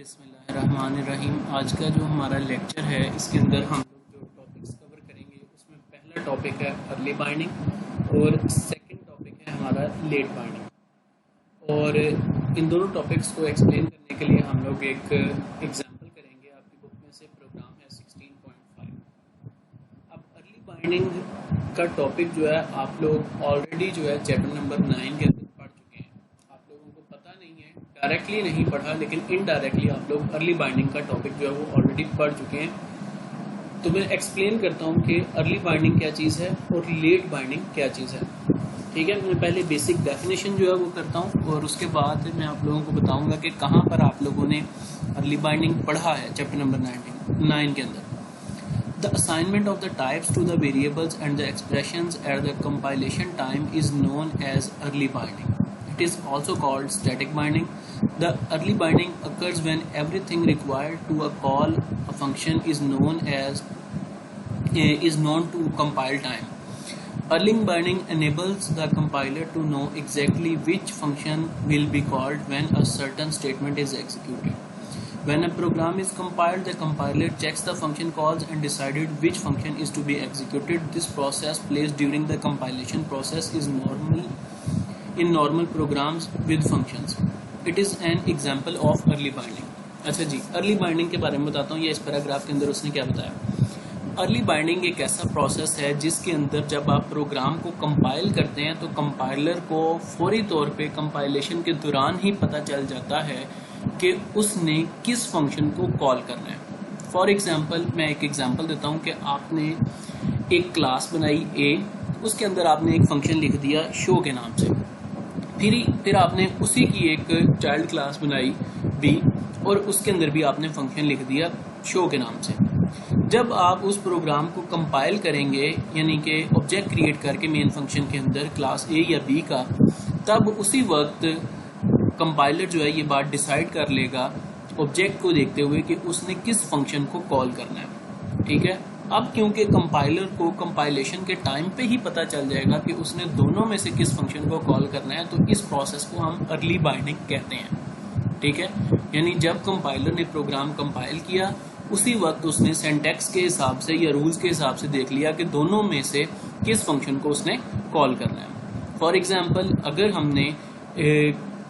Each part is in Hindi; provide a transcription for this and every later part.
बिस्मिल्लाहिर्रहमानिर्रहीम। आज का जो हमारा लेक्चर है इसके अंदर हम लोग जो टॉपिक्स कवर करेंगे उसमें पहला टॉपिक है अर्ली बाइंडिंग और सेकंड टॉपिक है हमारा लेट बाइंडिंग। और इन दोनों टॉपिक्स को एक्सप्लेन करने के लिए हम लोग एक एग्जांपल करेंगे। आपकी बुक में से प्रोग्राम है 16.5। अब अर्ली बाइंडिंग का टॉपिक जो है आप लोग ऑलरेडी जो है चैप्टर नंबर 9 के अंदर पढ़ चुके हैं। आप लोगों को पता नहीं है, डायरेक्टली नहीं पढ़ा लेकिन इनडायरेक्टली आप लोग अर्ली बाइंडिंग का टॉपिक जो है वो ऑलरेडी पढ़ चुके हैं। तो मैं एक्सप्लेन करता हूँ कि अर्ली बाइंडिंग क्या चीज़ है और लेट बाइंडिंग क्या चीज़ है। ठीक है, मैं पहले बेसिक डेफिनेशन जो है वो करता हूँ और उसके बाद मैं आप लोगों को बताऊंगा कि कहाँ पर आप लोगों ने अर्ली बाइंडिंग पढ़ा है चैप्टर नंबर 9 के अंदर। The assignment of the types to the variables and the expressions at the compilation time is known as early binding. It is also called static binding. The early binding occurs when everything required to call a function is known to compile time. Early binding enables the compiler to know exactly which function will be called when a certain statement is executed. When a program is compiled, the compiler checks the function calls and decided which function is to be executed. This process plays during the compilation process is normal in normal programs with functions. It is an example of early binding. अच्छा जी, अर्ली बाइंडिंग के बारे में बताता हूँ। ये इस पैराग्राफ के अंदर उसने क्या बताया। अर्ली बाइंडिंग एक ऐसा प्रोसेस है जिसके अंदर जब आप प्रोग्राम को कंपाइल करते हैं तो कंपाइलर को फौरी तौर पे कंपाइलेशन के दौरान ही पता चल जाता है कि उसने किस फंक्शन को कॉल करना है। फॉर एग्जांपल, मैं एक एग्जांपल देता हूँ कि आपने एक क्लास बनाई ए, उसके अंदर आपने एक फंक्शन लिख दिया शो के नाम से। फिर आपने उसी की एक चाइल्ड क्लास बनाई बी और उसके अंदर भी आपने फंक्शन लिख दिया शो के नाम से। जब आप उस प्रोग्राम को कंपाइल करेंगे यानी कि ऑब्जेक्ट क्रिएट करके मेन फंक्शन के अंदर क्लास ए या बी का, तब उसी वक्त कंपाइलर जो है ये बात डिसाइड कर लेगा ऑब्जेक्ट को देखते हुए कि उसने किस फंक्शन को कॉल करना है। ठीक है, अब क्योंकि कंपाइलर को कंपाइलेशन के टाइम पे ही पता चल जाएगा कि उसने दोनों में से किस फंक्शन को कॉल करना है, तो इस प्रोसेस को हम अर्ली बाइंडिंग कहते हैं। ठीक है, यानी जब कंपाइलर ने प्रोग्राम कंपाइल किया उसी वक्त उसने सिंटैक्स के हिसाब से या रूल्स के हिसाब से देख लिया कि दोनों में से किस फंक्शन को उसने कॉल करना है। फॉर एग्जाम्पल, अगर हमने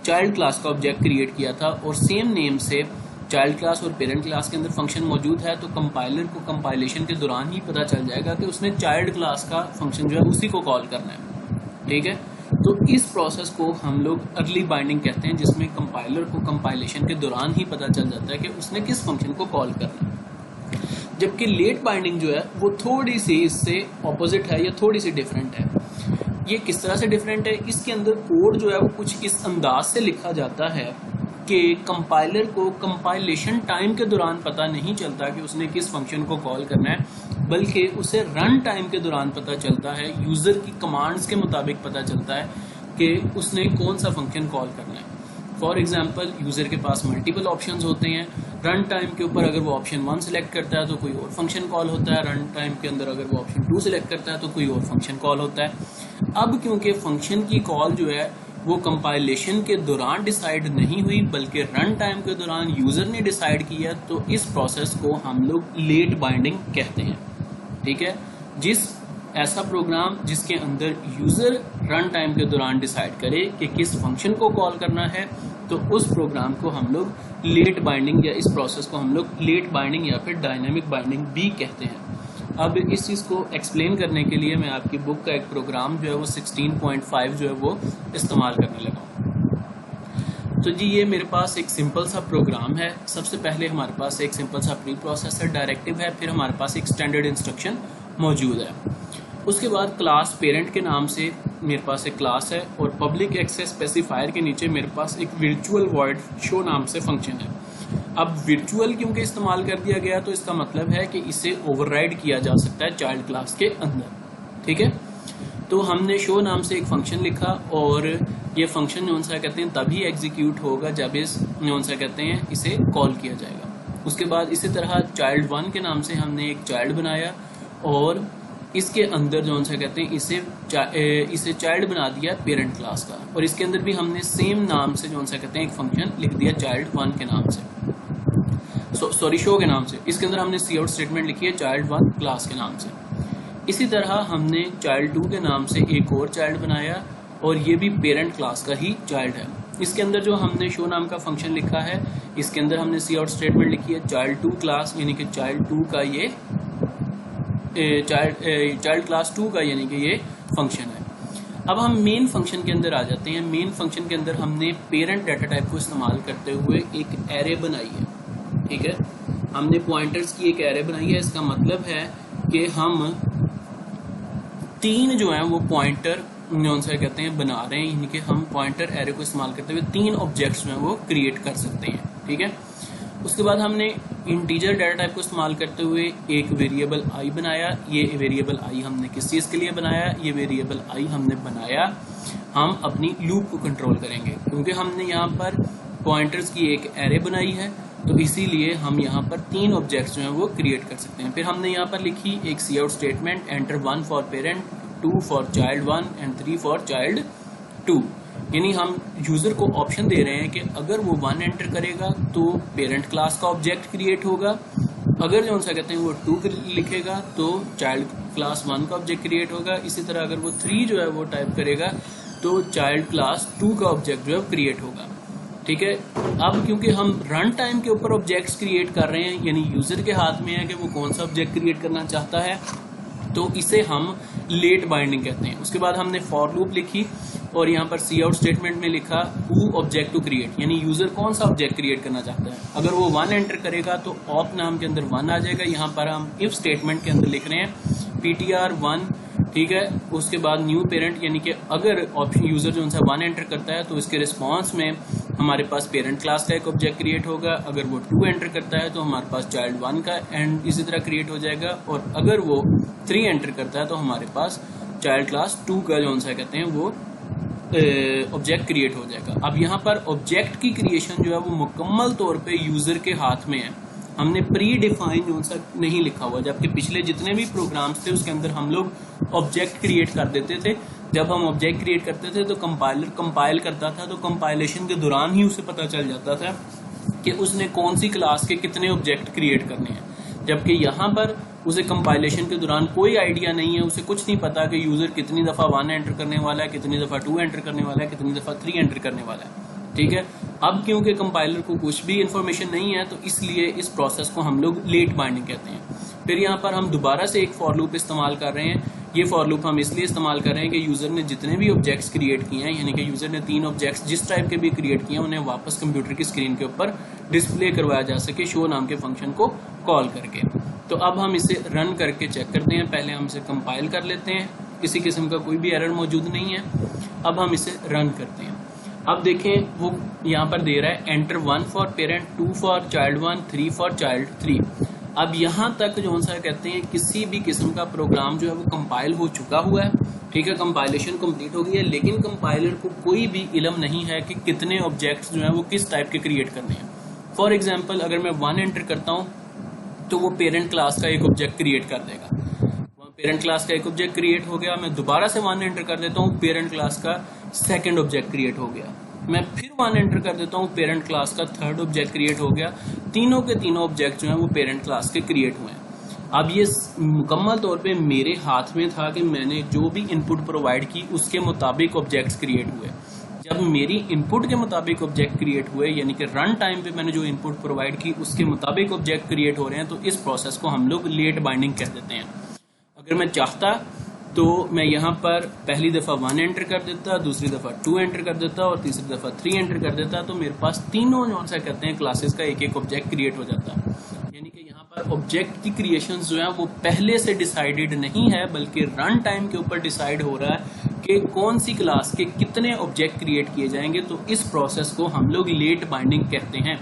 चाइल्ड क्लास का ऑब्जेक्ट क्रिएट किया था और सेम नेम से चाइल्ड क्लास और पेरेंट क्लास के अंदर फंक्शन मौजूद है, तो कंपाइलर को कंपाइलेशन के दौरान ही पता चल जाएगा कि उसने चाइल्ड क्लास का फंक्शन जो है उसी को कॉल करना है। ठीक है, तो इस प्रोसेस को हम लोग अर्ली बाइंडिंग कहते हैं, जिसमें कंपाइलर को कंपाइलेशन के दौरान ही पता चल जाता है कि उसने किस फंक्शन को कॉल करना है। जबकि लेट बाइंडिंग जो है वो थोड़ी सी इससे ऑपोजिट है या थोड़ी सी डिफरेंट है। ये किस तरह से डिफरेंट है, इसके अंदर कोड जो है वो कुछ इस अंदाज से लिखा जाता है कि कंपाइलर को कंपाइलेशन टाइम के दौरान पता नहीं चलता कि उसने किस फंक्शन को कॉल करना है, बल्कि उसे रन टाइम के दौरान पता चलता है, यूजर की कमांड्स के मुताबिक पता चलता है कि उसने कौन सा फंक्शन कॉल करना है। फॉर एग्जाम्पल, यूजर के पास मल्टीपल ऑप्शंस होते हैं। रन टाइम के ऊपर अगर वो ऑप्शन 1 सिलेक्ट करता है तो कोई और फंक्शन कॉल होता है। रन टाइम के अंदर अगर वो ऑप्शन 2 सिलेक्ट करता है तो कोई और फंक्शन कॉल होता है। अब क्योंकि फंक्शन की कॉल जो है वो कंपाइलेशन के दौरान डिसाइड नहीं हुई बल्कि रन टाइम के दौरान यूजर ने डिसाइड किया, तो इस प्रोसेस को हम लोग लेट बाइंडिंग कहते हैं। ठीक है, ऐसा प्रोग्राम जिसके अंदर यूजर रन टाइम के दौरान डिसाइड करे कि किस फंक्शन को कॉल करना है, तो उस प्रोग्राम को हम लोग लेट बाइंडिंग या इस प्रोसेस को हम लोग लेट बाइंडिंग या फिर डायनेमिक बाइंडिंग भी कहते हैं। अब इस चीज़ को एक्सप्लेन करने के लिए मैं आपकी बुक का एक प्रोग्राम जो है वो 16.5 जो है वो इस्तेमाल करने लगा हूँ। तो जी, ये मेरे पास एक सिंपल सा प्रोग्राम है। सबसे पहले हमारे पास एक सिंपल सा प्री प्रोसेसर डायरेक्टिव है, फिर हमारे पास एक स्टैंडर्ड इंस्ट्रक्शन मौजूद है। उसके बाद क्लास पेरेंट के नाम से मेरे पास एक क्लास है और पब्लिक एक्सेस स्पेसिफायर के नीचे मेरे पास एक वर्चुअल वॉइड शो नाम से फंक्शन है। अब वर्चुअल क्योंकि इस्तेमाल कर दिया गया तो इसका मतलब है कि इसे ओवरराइड किया जा सकता है चाइल्ड क्लास के अंदर। ठीक है, तो हमने शो नाम से एक फंक्शन लिखा और ये फंक्शन जो सा कहते हैं तभी एग्जीक्यूट होगा जब इस जो सा कहते हैं इसे कॉल किया जाएगा। उसके बाद इसी तरह चाइल्ड 1 के नाम से हमने एक चाइल्ड बनाया और इसके अंदर जो सा कहते हैं इसे चाइल्ड बना दिया पेरेंट क्लास का, और इसके अंदर भी हमने सेम नाम से जो सा कहते हैं एक फंक्शन लिख दिया चाइल्ड 1 के नाम से। सॉरी शो के नाम से, इसके अंदर हमने सी आउट स्टेटमेंट लिखी है child1 क्लास के नाम से। इसी तरह हमने child2 के नाम से एक और चाइल्ड बनाया और ये भी पेरेंट क्लास का ही चाइल्ड है। इसके अंदर जो हमने शो नाम का फंक्शन लिखा है, इसके अंदर हमने सी आउट स्टेटमेंट लिखी है child2 क्लास, यानी कि child2 का ये चाइल्ड क्लास 2 का यानी कि ये फंक्शन है। अब हम मेन फंक्शन के अंदर आ जाते हैं। मेन फंक्शन के अंदर हमने पेरेंट डाटा टाइप को इस्तेमाल करते हुए एक एरे बनाई है, ठीक है। हमने पॉइंटर्स की एक एरे बनाई है। इसका मतलब है कि हम 3 जो है वो पॉइंटर जो सा कहते हैं बना रहे हैं, यानी कि हम पॉइंटर एरे को इस्तेमाल करते हुए 3 ऑब्जेक्ट्स जो है वो क्रिएट कर सकते हैं, ठीक है। उसके बाद हमने इंटीजर डाटा टाइप को इस्तेमाल करते हुए एक वेरिएबल आई बनाया। ये वेरिएबल आई हमने किस चीज़ के लिए बनाया? ये वेरिएबल आई हमने बनाया हम अपनी लूप को कंट्रोल करेंगे, क्योंकि हमने यहाँ पर पॉइंटर्स की एक एरे बनाई है, तो इसीलिए हम यहाँ पर 3 ऑब्जेक्ट्स जो हैं वो क्रिएट कर सकते हैं। फिर हमने यहाँ पर लिखी एक cout statement, enter 1 for parent, 2 for child1 and 3 for child2। यानी हम यूजर को ऑप्शन दे रहे हैं कि अगर वो 1 एंटर करेगा तो पेरेंट क्लास का ऑब्जेक्ट क्रिएट होगा, अगर जो सा कहते हैं वो 2 लिखेगा तो चाइल्ड क्लास 1 का ऑब्जेक्ट क्रिएट होगा। इसी तरह अगर वो 3 जो है वो टाइप करेगा तो चाइल्ड क्लास 2 का ऑब्जेक्ट जो है क्रिएट होगा, ठीक है। अब क्योंकि हम रन टाइम के ऊपर ऑब्जेक्ट्स क्रिएट कर रहे हैं, यानी यूजर के हाथ में है कि वो कौन सा ऑब्जेक्ट क्रिएट करना चाहता है, तो इसे हम लेट बाइंडिंग कहते हैं। उसके बाद हमने फॉर लूप लिखी और यहाँ पर सी आउट स्टेटमेंट में लिखा हु ऑब्जेक्ट टू क्रिएट, यानी यूजर कौन सा ऑब्जेक्ट क्रिएट करना चाहता है। अगर वो 1 एंटर करेगा तो ऑप नाम के अंदर 1 आ जाएगा। यहाँ पर हम इफ स्टेटमेंट के अंदर लिख रहे हैं ptr1, ठीक है। उसके बाद न्यू पेरेंट, यानी कि अगर ऑप्शन यूजर जो 1 एंटर करता है तो इसके रिस्पॉन्स में हमारे पास पेरेंट क्लास का एक ऑब्जेक्ट क्रिएट होगा। अगर वो 2 एंटर करता है तो हमारे पास child1 का एंड इसी तरह क्रिएट हो जाएगा, और अगर वो 3 एंटर करता है तो हमारे पास चाइल्ड क्लास 2 का जो सा कहते हैं वो ऑब्जेक्ट क्रिएट हो जाएगा। अब यहाँ पर ऑब्जेक्ट की क्रिएशन जो है वो मुकम्मल तौर पे यूजर के हाथ में है। हमने प्री डिफाइन जो सा नहीं लिखा हुआ, जबकि पिछले जितने भी प्रोग्राम्स थे उसके अंदर हम लोग ऑब्जेक्ट क्रिएट कर देते थे। जब हम ऑब्जेक्ट क्रिएट करते थे तो कंपाइलर कंपाइल करता था, तो कंपाइलेशन के दौरान ही उसे पता चल जाता था कि उसने कौन सी क्लास के कितने ऑब्जेक्ट क्रिएट करने हैं। जबकि यहाँ पर उसे कंपाइलेशन के दौरान कोई आइडिया नहीं है, उसे कुछ नहीं पता कि यूजर कितनी दफा 1 एंटर करने वाला है, कितनी दफा 2 एंटर करने वाला है, कितनी दफा 3 एंटर करने वाला है, ठीक है। अब क्योंकि कंपाइलर को कुछ भी इंफॉर्मेशन नहीं है तो इसलिए इस प्रोसेस को हम लोग लेट बाइंडिंग कहते हैं। फिर यहाँ पर हम दोबारा से एक फॉर लूप इस्तेमाल कर रहे हैं। ये फॉर लूप हम इसलिए इस्तेमाल कर रहे हैं कि यूजर ने जितने भी ऑब्जेक्ट्स क्रिएट किए हैं, यानी कि यूजर ने 3 ऑब्जेक्ट्स जिस टाइप के भी क्रिएट किए हैं, उन्हें वापस कंप्यूटर की स्क्रीन के ऊपर डिस्प्ले करवाया जा सके शो नाम के फंक्शन को कॉल करके। तो अब हम इसे रन करके चेक करते हैं। पहले हम इसे कंपाइल कर लेते हैं, किसी किस्म का कोई भी एरर मौजूद नहीं है। अब हम इसे रन करते हैं। अब देखें वो यहाँ पर दे रहा है enter 1 for parent, 2 for child1, 3 for child3। अब यहाँ तक जो सा कहते हैं किसी भी किस्म का प्रोग्राम जो है वो कंपाइल हो चुका हुआ है, ठीक है, कंपाइलेशन कंप्लीट हो गई है, लेकिन कंपाइलर को कोई भी इल्म नहीं है कि कितने ऑब्जेक्ट्स जो है वो किस टाइप के क्रिएट करने हैं। फॉर एग्जाम्पल अगर मैं 1 एंटर करता हूँ तो वो पेरेंट क्लास का एक ऑब्जेक्ट क्रिएट कर देगा। पेरेंट क्लास का एक ऑब्जेक्ट क्रिएट हो गया। मैं दोबारा से 1 एंटर कर देता हूँ, पेरेंट क्लास का सेकंड ऑब्जेक्ट क्रिएट हो गया। मैं फिर 1 एंटर कर देता हूँ, पेरेंट क्लास का थर्ड ऑब्जेक्ट क्रिएट हो गया। तीनों के तीनों ऑब्जेक्ट जो हैं वो पेरेंट क्लास के क्रिएट हुए हैं। अब ये मुकम्मल तौर पे मेरे हाथ में था कि मैंने जो भी इनपुट प्रोवाइड की उसके मुताबिक ऑब्जेक्ट्स क्रिएट हुए। जब मेरी इनपुट के मुताबिक ऑब्जेक्ट क्रिएट हुए, यानी कि रन टाइम पे मैंने जो इनपुट प्रोवाइड की उसके मुताबिक ऑब्जेक्ट क्रिएट हो रहे हैं, तो इस प्रोसेस को हम लोग लेट बाइंडिंग कह देते हैं। अगर मैं चाहता तो मैं यहाँ पर पहली दफ़ा 1 एंटर कर देता, दूसरी दफ़ा 2 एंटर कर देता और तीसरी दफ़ा 3 एंटर कर देता, तो मेरे पास तीनों जो सा कहते हैं क्लासेस का एक एक ऑब्जेक्ट क्रिएट हो जाता। यानी कि यहाँ पर ऑब्जेक्ट की क्रिएशन जो है वो पहले से डिसाइडेड नहीं है, बल्कि रन टाइम के ऊपर डिसाइड हो रहा है कि कौन सी क्लास के कितने ऑब्जेक्ट क्रिएट किए जाएंगे। तो इस प्रोसेस को हम लोग लेट बाइंडिंग कहते हैं,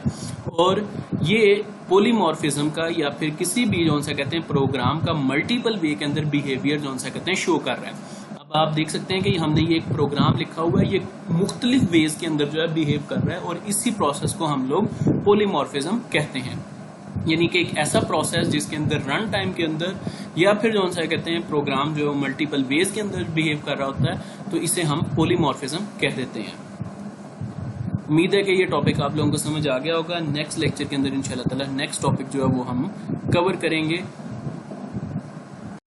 और ये पॉलीमॉर्फिज्म का या फिर किसी भी जो सा कहते हैं प्रोग्राम का मल्टीपल वे के अंदर बिहेवियर जो सा कहते हैं शो कर रहा है। अब आप देख सकते हैं कि हमने ये एक प्रोग्राम लिखा हुआ है, ये मुख्तलिफ वेज के अंदर जो है बिहेव कर रहा है, और इसी प्रोसेस को हम लोग पॉलीमॉर्फिज्म कहते हैं। यानी कि एक ऐसा प्रोसेस जिसके अंदर रन टाइम के अंदर या फिर जो सा कहते हैं प्रोग्राम जो मल्टीपल वेज के अंदर बिहेव कर रहा होता है, तो इसे हम पॉलीमॉर्फिज्म कह देते हैं। उम्मीद है कि ये टॉपिक आप लोगों को समझ आ गया होगा। नेक्स्ट लेक्चर के अंदर इंशाल्लाह ताला नेक्स्ट टॉपिक जो है वो हम कवर करेंगे।